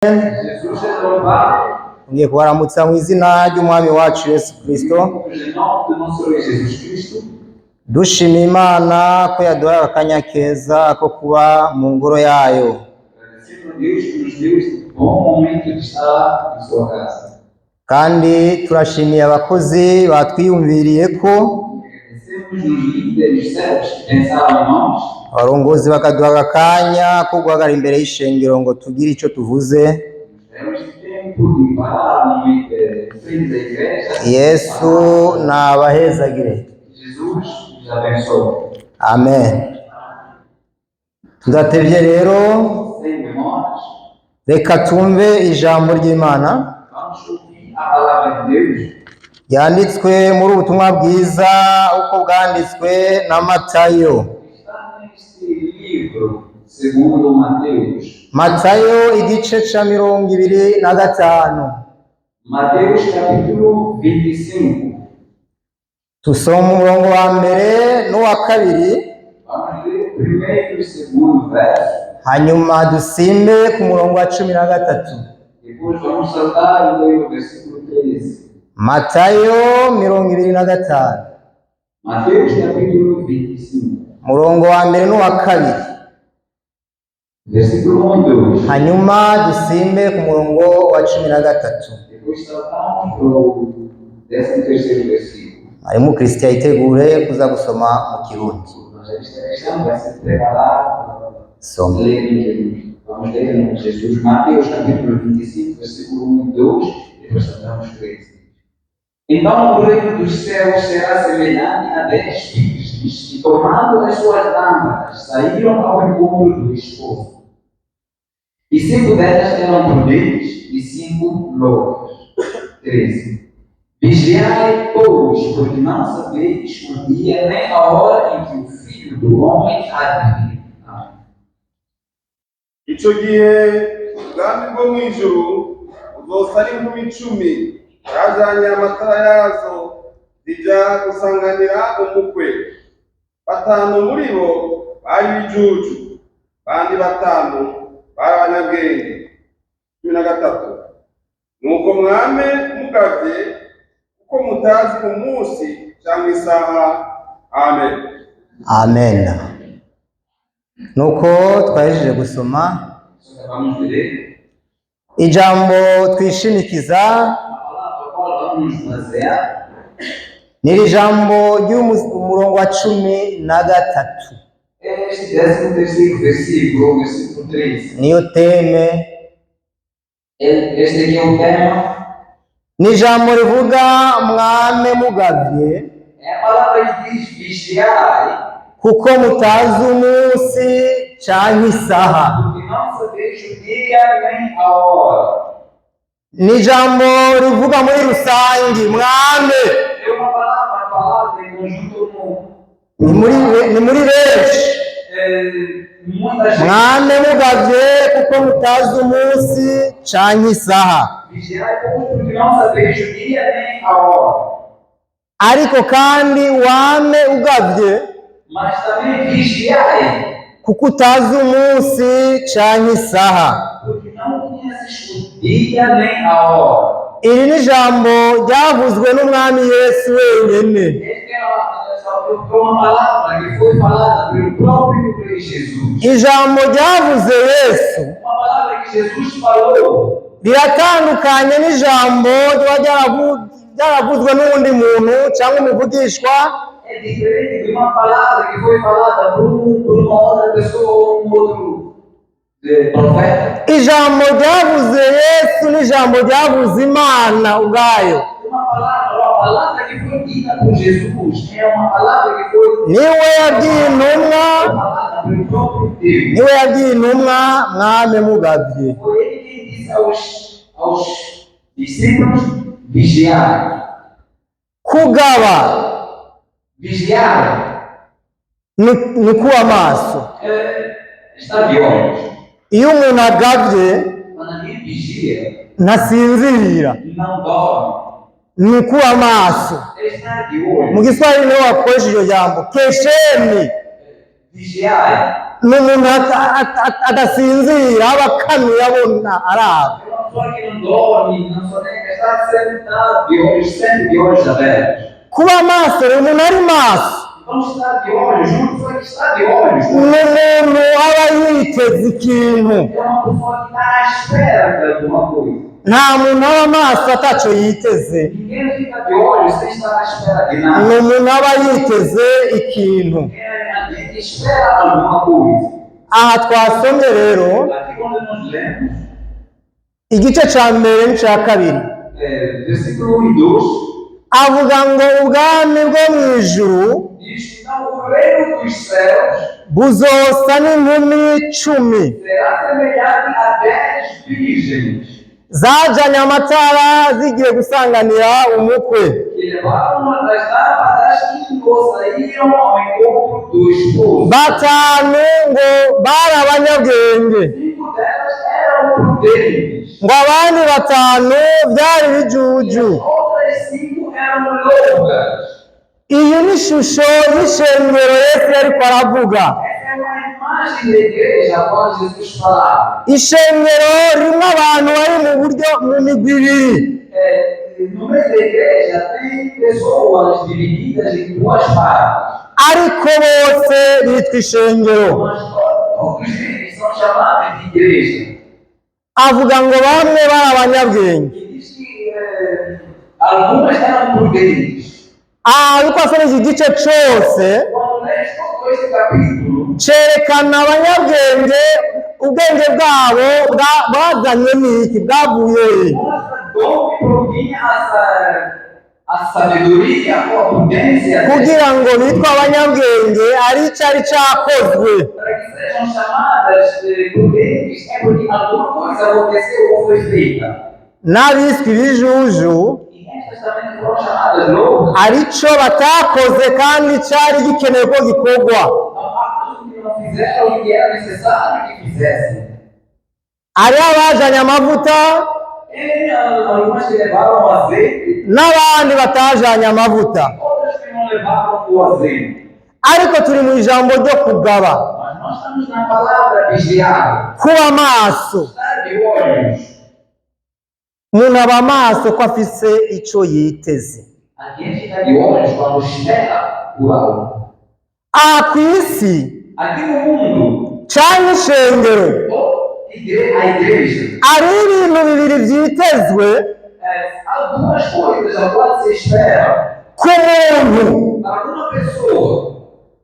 Jesus é louvado. Ngiye kubaramutsa mu izina ry'umwami wacu Yesu Kristo, Le nom de notre Seigneur Jésus-Christ. dushima Imana ko yaduhaye akanya keza ko kuba mu ngoro yayo. Agradecendo a Deus que nos deu este bom momento de estar em sua casa. Kandi turashimiye abakozi batwiyumviriye ko Agradecemos os líderes céus que pensaram em nós, abarongozi bakaduha akanya ko guhagarara imbere y'ishengero ngo tugire icyo tuvuze. deram este tempo de parar no meio de frente da igreja. Yesu nabahezagire. Jesus os abençoe. Amen. Tudatevye rero, Sem demônios, reka tumve ijambo ry'Imana vamos ouvir a palavra de Deus. yanditswe muri ubutumwa bwiza uko bwanditswe na Matayo. Está neste livro, segundo Mateus. Matayo igice ca 25. Mateus capítulo 25. Tusoma umurongo wa mbere n'uwa kabiri, Vamos ler o primeiro e o segundo verso. hanyuma dusimbe ku murongo wa 13. Depois vamos saltar e ler o versículo 13. Matayo 25, Mateus capítulo 25. murongo wa mbere n'uwa kabiri, Versículo 1 e 2. hanyuma dusimbe ku murongo wa 13. Depois saltamos para o 13º versículo. Harimo Kristiya yitegure kuza gusoma mu Kirundi. Nós já estamos a se preparar para Soma. ler em Jesus. Vamos ler em Jesus. Mateus capítulo 25, versículo 1 e 2. Depois saltamos 13. Então o reino dos céus será semelhante a 10 virgens que, tomando as suas lâmpadas, saíram ao encontro do esposo. E 5 delas eram prudentes e 5 loucas. 13. Vigiai, pois, porque não sabeis o dia nem a hora em que o Filho do Homem há de vir. Amém. Icyo gihe ubwami bwo mu ijuru buzosa ari inkumi 10 zajanye amatara yazo zijya gusanganira umukwe. 5 muri bo bari bijuju, bandi 5 bari abanyabwenge. 13. Nuko mwame mugavye kuko mutazi umunsi cyangwa isaha. Amen. Amen. Nuko twahejeje gusoma Vamos ler. ijambo twishimikiza A palavra qual vamos nos basear n'iri jambo ry'umurongo wa 13. é este 13º versículo, versículo 13. Niyo teme. Este aqui é o tema. Ni ijambo rivuga mwame mugavye É a palavra que diz vigiai, kuko mutazi umunsi canke isaha. porque não sabeis o dia nem a hora. Ni ijambo rivuga muri rusangi mwame, É uma palavra falada em conjunto ni muri benshi. muita gente. Mwame mugavye kuko mutazi umunsi canke isaha. Vigiai, porque não sabeis o dia nem a hora. Ariko kandi wame ugavye Mas também vigiai, kuko utazi umunsi canke isaha. porque não conheces o dia nem a hora. Iri ni ijambo ryavuzwe n'umwami Yesu wenyene. Esta é uma palavra que foi falada pelo próprio Rei Jesus. Ijambo ryavuze Yesu Uma palavra que Jesus falou riratandukanye n'ijambo riba ryaravuzwe n'uwundi muntu cyangwa umuvugishwa. é diferente de uma palavra que foi falada por uma outra pessoa ou um outro profeta. Ijambo ryavuze Yesu n'ijambo ryavuze Imana ubwayo. Uma palavra que foi dita por Jesus é uma palavra que foi Niwe yabwiye intumwa, falada pelo próprio Deus. niwe yabwiye intumwa mwame mugavye. Foi ele quem disse aos discípulos: vigiai. Kugaba Vigiai ni kuba maso. está de olhos. Iyo umuntu agavye Quando alguém vigia, ntasinzira, não dorme. ni kuba maso. Está de olho. Mu Giswahili niho wakoresha iryo jambo kesheni. vigiai. n'umuntu adasinzira aba akanuye abona araba. É uma pessoa que não dorme, não só tem que estar sempre de olhos abertos. Kuba maso rero umuntu ari maso Então estar de olhos, uma pessoa que está de olhos, n'umuntu aba yiteze ikintu. é uma pessoa que está à espera de alguma coisa. Nta muntu aba maso ataco yiteze, Ninguém fica de olhos sem estar à espera de nada. n'umuntu aba yiteze ikintu. Alguém que espera alguma coisa. Aha twasomye rero Aqui quando nós lemos, igice ca mbere n'icya kabiri versículo 1 e 2, avuga ngo ubwami bwo mu ijuru diz que então o reino dos céus buzosa n'inkumi 10 será semelhante a 10 virgens zajanye amatara zigiye gusanganira umukwe. que levaram uma das lâmpadas e saíram ao encontro do esposo. Batanu ngo bari abanyabwenge, 5 delas eram prudentes, ngo abandi batanu byari bijuju. outras 5 eram loucas. Iyi ni ishusho y'ishengero Yesu yariko aravuga. Essa é uma imagem da igreja quando Jesus falava. Ishengero rimwe abantu bari mu migwi ibiri. No meio da igreja tem pessoas divididas em 2 partes. Ariko bose bitwa ishengero. Mas todos eles são chamados de igreja. Avuga ngo bamwe bari abanyabwenge. E diz que algumas eram prudentes. Ariko asoma iki gice cyose Quando lês todo esse capítulo, cerekana abanyabwenge ubwenge bwabo bazanye n'iki bwavuye. mostra de onde provinha a sabedoria, a prudência, Kugira ngo bitwe abanyabwenge ari cyari cyakozwe. para que sejam chamadas prudentes, é porque alguma coisa aconteceu ou foi feita. N'abiswe ibijuju E estas também foram chamadas loucas. arico batakoze kandi cyari gikenewe ko gikorwa. Não que não fizeram o que era necessário que fizessem. Ari abajanye amavuta E algumas que levaram o azeite, n'abandi batajanye amavuta. outras que não levaram o azeite. Ariko turi mu ijambo ryo kugaba, Mas nós estamos na palavra vigiar, kuba maso. estar de olhos. Umuntu aba maso ko afise ico yiteze. Alguém fica de olhos quando espera por algo. Aha ku isi Aqui no mundo, canke ishengero a igreja, ari ibintu bibiri vyitezwe algumas coisas a qual se espera ku muntu. para uma pessoa,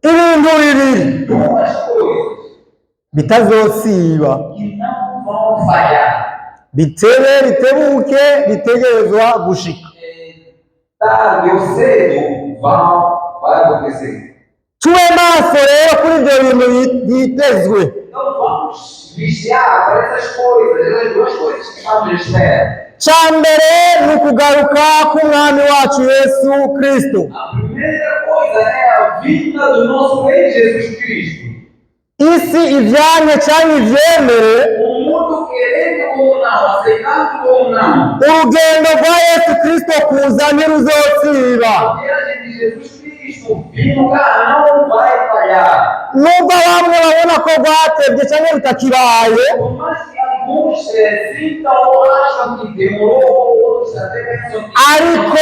Ibintu bibiri 2 coisas bitazosiba, que não vão falhar. bitebe bitebuke bitegerezwa gushika. Tarde ou cedo vai acontecer. Tube maso rero kuri ibyo bintu byitezwe. Então vamos vigiar para essas coisas, essas 2 coisas que estamos à espera. Ca mbere ni ukugaruka k'umwami wacu Yesu Kristo. A primeira coisa é a vinda do nosso Rei Jesus Cristo. Isi ivyanye canke ivyemere, O mundo querendo ou não, aceitando ou não, urugendo rwa Yesu Kristo kuza ntiruzosiba. a viagem de Jesus Cristo vindo cá não vai falhar. Nubwo bamwe babona ko rwatevye canke rutakibaye, Por mais que alguns sintam ou acham que demorou, ou outros até pensam que ariko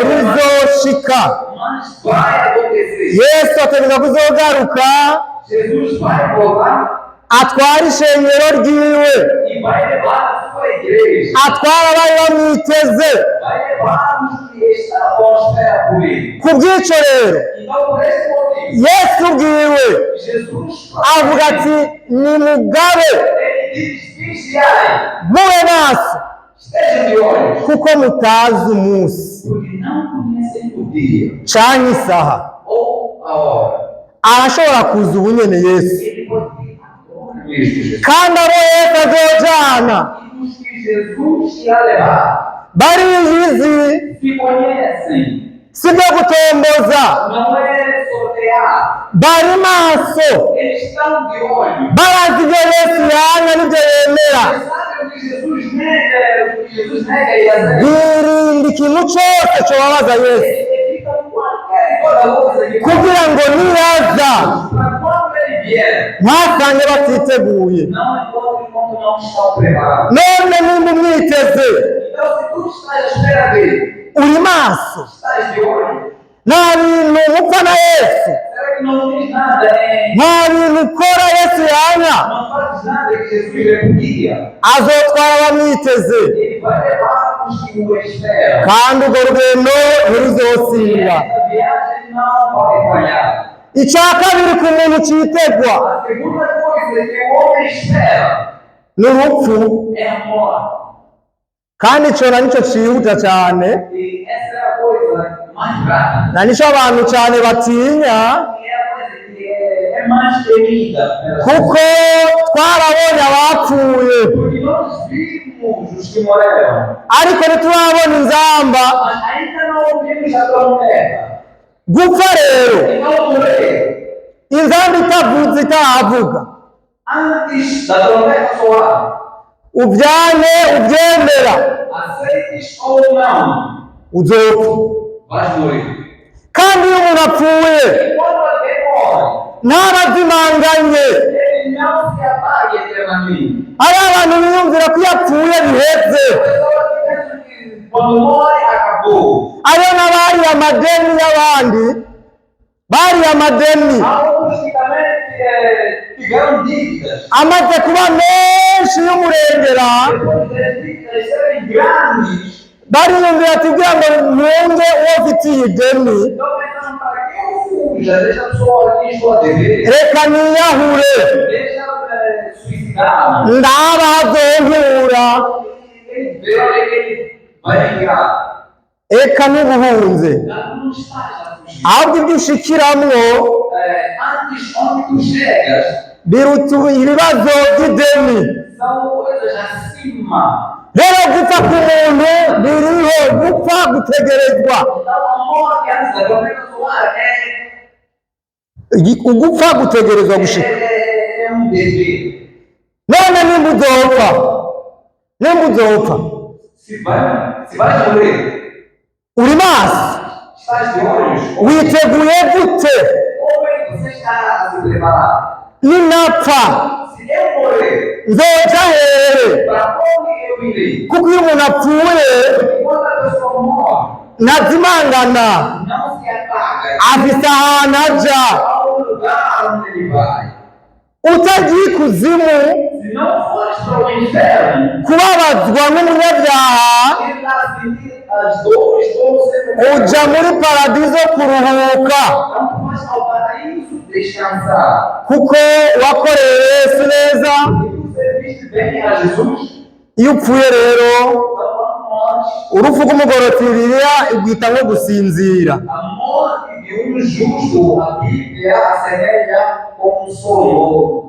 ruzoshika. mas vai acontecer. Yesu ategeka kuzogaruka Jesus vai voltar atwara ishengero ryiwe, e vai levar a sua igreja. atwara abari bamwiteze. Vai levar os que estavam à espera por ele. Ku bw'ico rero Então, por esse motivo, Yesu ubwiwe Jesus avuga ati nimugabe ele diz: vigiai, mube maso estejam de olhos, kuko mutazi umunsi porque não conhecem o dia canke isaha. ou a hora. Arashobora kuza ubu nyene Yesu, Ele pode vir agora mesmo, Jesus. kandi abo Yesu azojana E os que Jesus irá levar bariyizi, se conhecem, si byo gutomboza, não é sortear. bari maso, Eles estão de olho. barazi ibyo Yesu yanga n'ibyo yemera. Eles sabem o que Jesus nega e aceita. Birinda ikintu cose cobabaza Yesu Eles evitam qualquer coisa que kugira ngo niyaza para quando ele vieram. ntasange batiteguye. Não encontre quando não estão preparados. None nimba umwiteze, Então, se tu estás à espera dele, uri maso, estás de olho, nta bintu mupfa na Yesu, será que não tens nada, nta bintu ukora Yesu yanga, não fazes nada que Jesus repudia? azotwara abamwiteze, Ele vai levar os que o esperam. kandi urwo rugendo ntiruzosibira. Essa viagem não vai falhar. Icya kabiri ku muntu cyitegwa A segunda coisa que o homem espera ni urupfu, é a morte. kandi icyo na nicyo cyihuta cyane, E essa é a coisa mais rápida. na nicyo abantu cyane batinya, É a coisa que é mais temida. kuko twarabonye abapfuye Porque nós vimos os que morreram, ariko ntiturabona inzamba mas ainda não ouvimos a trombeta. gupfa rero, Então, morrer, inzamba itavuze itahavuga, antes da trombeta soar, ubyane ubyemera aceites ou não, uzopfa. vais morrer. Kandi iyo umuntu apfuye E quando alguém morre, ntarazimanganye. ele não se apaga eternamente. Hari abantu biyumvira ko iyo apfuye biheze, A pessoa que pensa que quando morre, acabou. ariyo n'abariye amadeni y'abandi, bariye amadeni Há outros que também tiveram dívidas. amaze kuba menshi y'umurengera, Depois das dívidas serem grandes, bariyumvira ati kugira ngo mwunge uwo ufitiye ideni, então pensando para que eu fuja, deixa a pessoa aqui estou a dever, reka niyahure deixa suicidar. ndaba hazonkura, Ele vê onde que ele vai virar. reka n'ubuhunze, Não estás a fugir. ahubwo ibyo ushikiramwo Antes, onde tu chegas, biruta ibibazo by'ideni. são coisas acima. Rero gupfa k'umuntu biriho, gupfa gutegerezwa. Então, a morte antes da trombeta soar Ugupfa gutegerezwa gushika. é dever. None nimba uzopfa, nimba uzopfa, Se vai morrer, uri maso, estás de olhos, witeguye gute como é que você está a se preparar? ninapfa Se eu morrer, nzoja hehe? para onde eu irei? Kuko iyo umuntu apfuye Porque quando a pessoa morre, ntazimangana, não se apaga. afise ahantu aja. Há um lugar onde ele vai. Utagiye ikuzimu Se não fores para o inferno, kubabazwa n'umunyabyaha, ele vai sentir as dores como sempre. uja muri paradizo kuruhuka, Então, tu vais ao paraíso descansar. kuko wakoreye Yesu neza. E tu serviste bem a Jesus. Iyo upfuye rero, Então, a morte, urupfu rw'umugororotsi Bibiliya igwita nko gusinzira. a morte de justo, a Bíblia assemelha com um sonho.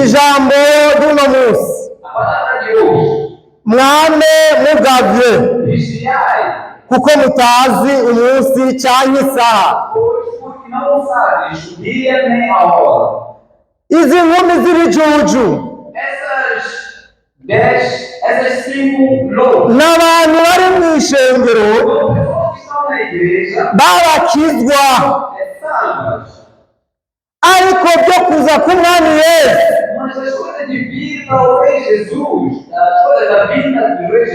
Ijambo ry'uno munsi, A palavra de hoje, mwame mugavye vigiai, kuko mutazi umunsi canke isaha. pois porque não sabes o dia nem a hora. Izi nkumi z'ibijuju Essas 5 loucos, n'abantu bari mw'ishengero são pessoas que estão na igreja, barakizwa, salvas, ariko byo kuza k'umwami Yesu mas as coisas de vir para o Rei Jesus, as coisas da vinda do Rei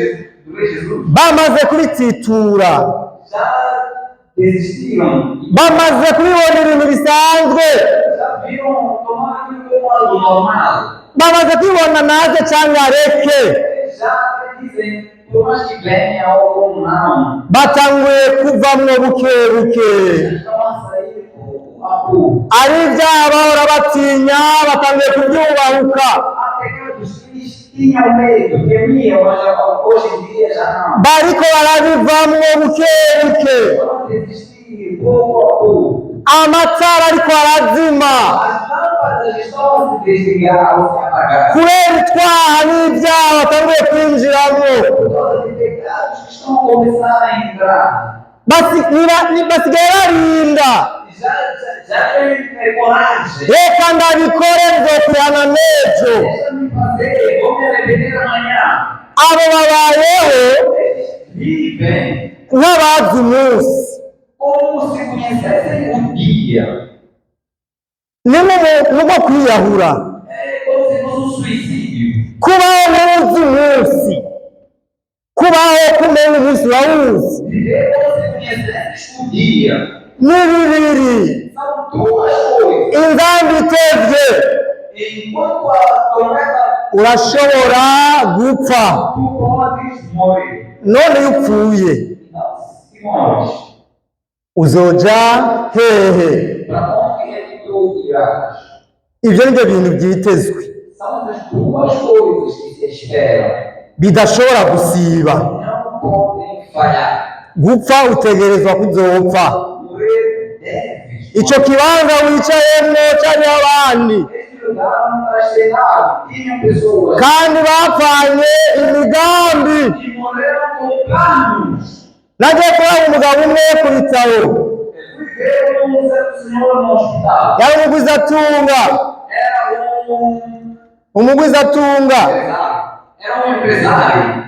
Jesus, bamaze kubititura, já desistiram, bamaze kubibona ibintu bisanzwe, já viram tomar aquilo como algo normal. bamaze kubibona naze cyangwa areke, Já dizem, por mais que venha ou não, batanguye kuvamwo buke buke. estão a sair pouco a pouco. Ari ibyaha bahora batinya batanguye kubyubahuka, Há pecados que eles tinham medo, temiam, mas hoje em dia já não. bariko barabivamwo buke buke. Vão desistir pouco a pouco. Amatara ariko arazima As lâmpadas estão a se desligar ou se apagar. kubera itwaha n'ibyaha batanguye kwinjiramwo, Por causa de pecados que estão a começar a entrar. basigaye barinda, Já tem coragem. reka ndabikore nzokurana n'ejo. Deixa-me fazer, vou me arrepender amanhã. Abo babayeho Eles vivem nk'abazi umunsi, como se conhecessem o dia. nuko kwiyahura Quando você faz um suicídio, kubaho muzi umunsi kubaho kumenya umunsi wawuzi viver quando você conhece o dia, ni bibiri são duas coisas. ingambi itevye Enquanto a tormenta, urashobora gupfa tu podes morrer. none iyo upfuye Não se morre. uzoja hehe? Para onde é que tu irás? Ibyo ni byo bintu byitezwe São as duas coisas que se esperam. bidashobora gusiba. Não podem falhar. Gupfa utegerezwa kuzopfa. Morrer deve. Ico kibanza wicayemwo canke abandi Esse lugar não está cheio. Tinham pessoas kandi bapfanye imigambi. que morreram com planos. Nagiye kuraba umugabo umwe ku bitaro Fui ver um certo senhor no hospital. yari umugwizatunga Era umugwizatunga era um empresário,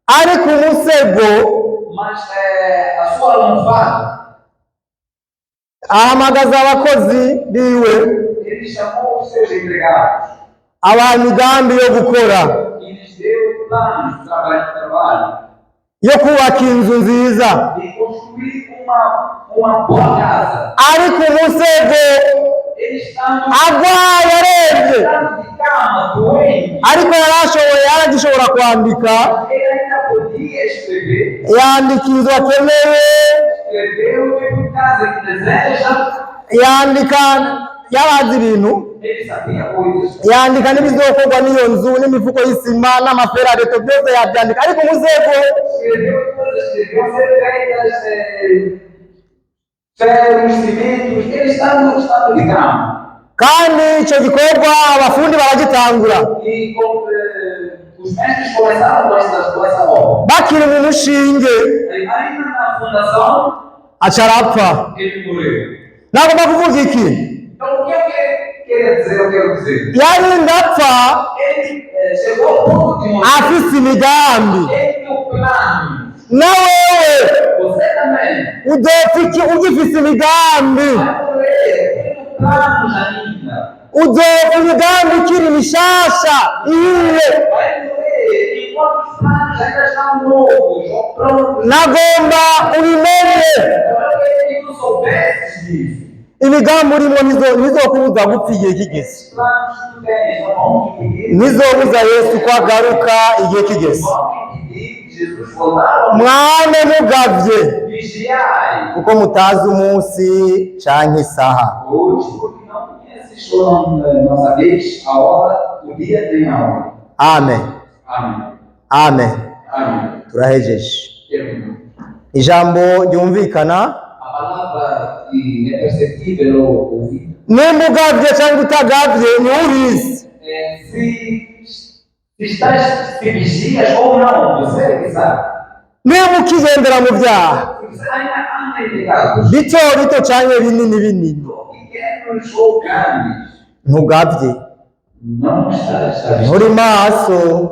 ari ku musego mas a sua almofada, ahamagaza abakozi biwe ele chamou os seus empregados abaha imigambi yo gukora e lhes deu planos de trabalho yo kubaka inzu nziza e construir uma boa casa. ari ku musego Ele estando agwaye arebye de cama, doente, ariko yaragishobora kwandika ele ainda podia escrever. yandika inzu akeneye Escreveu o tipo de casa que deseja. yandika yabazi ibintu Ele sabia coisas. yandika n'ibizokorwa n'iyo nzu n'imifuko y'isima n'amaferabeto byose yabyandika ariko musego Escreveu coisas que deviam ser feitas, ferros, cimentos. Ele estava no estado de cama. kandi icyo gikorwa abafundi baragitangura E os mestres começaram com essa obra. bakiri mu mushinge Ainda na fundação, aca arapfa. ele morreu. nagomba kuvuga iki? Então, o que eu quero dizer? yarinda apfa Ele chegou ao ponto de morrer. afise imigambi. Ele tinha um plano. Na wewe Você também uzopfa ugifise imigambi, vai morrer tendo planos ainda. uzopfa imigambi ikiri mishasha ihiye. Vai morrer enquanto os planos ainda estão novos ou prontos. Nagomba ubimenye Eu queria que tu soubesses disso. imigambi urimo nizokubuza gupfa igihe kigeze, Esses planos que tu tens não vão impedir. nizobuza Yesu ko agaruka igihe kigeze. Vão impedir que Jesus voltar. Mwame mugavye Vigiai. kuko mutazi umunsi canke isaha. Hoje, porque não conheces ou não sabeis a hora, o dia tem a hora. Amen, Amém. amen. Amém. Turahejeje. Termino. Ijambo ryumvikana, A palavra que é perceptível ou ouvida nimba ugavye canke utagavye ni urizi. é se vigias ou não, você é que sabe. Nimba ukigendera mu vyaha Se você ainda anda em pecados, bito bito canke binini binini pequenos ou grandes, ntugavye, não estás nturi maso.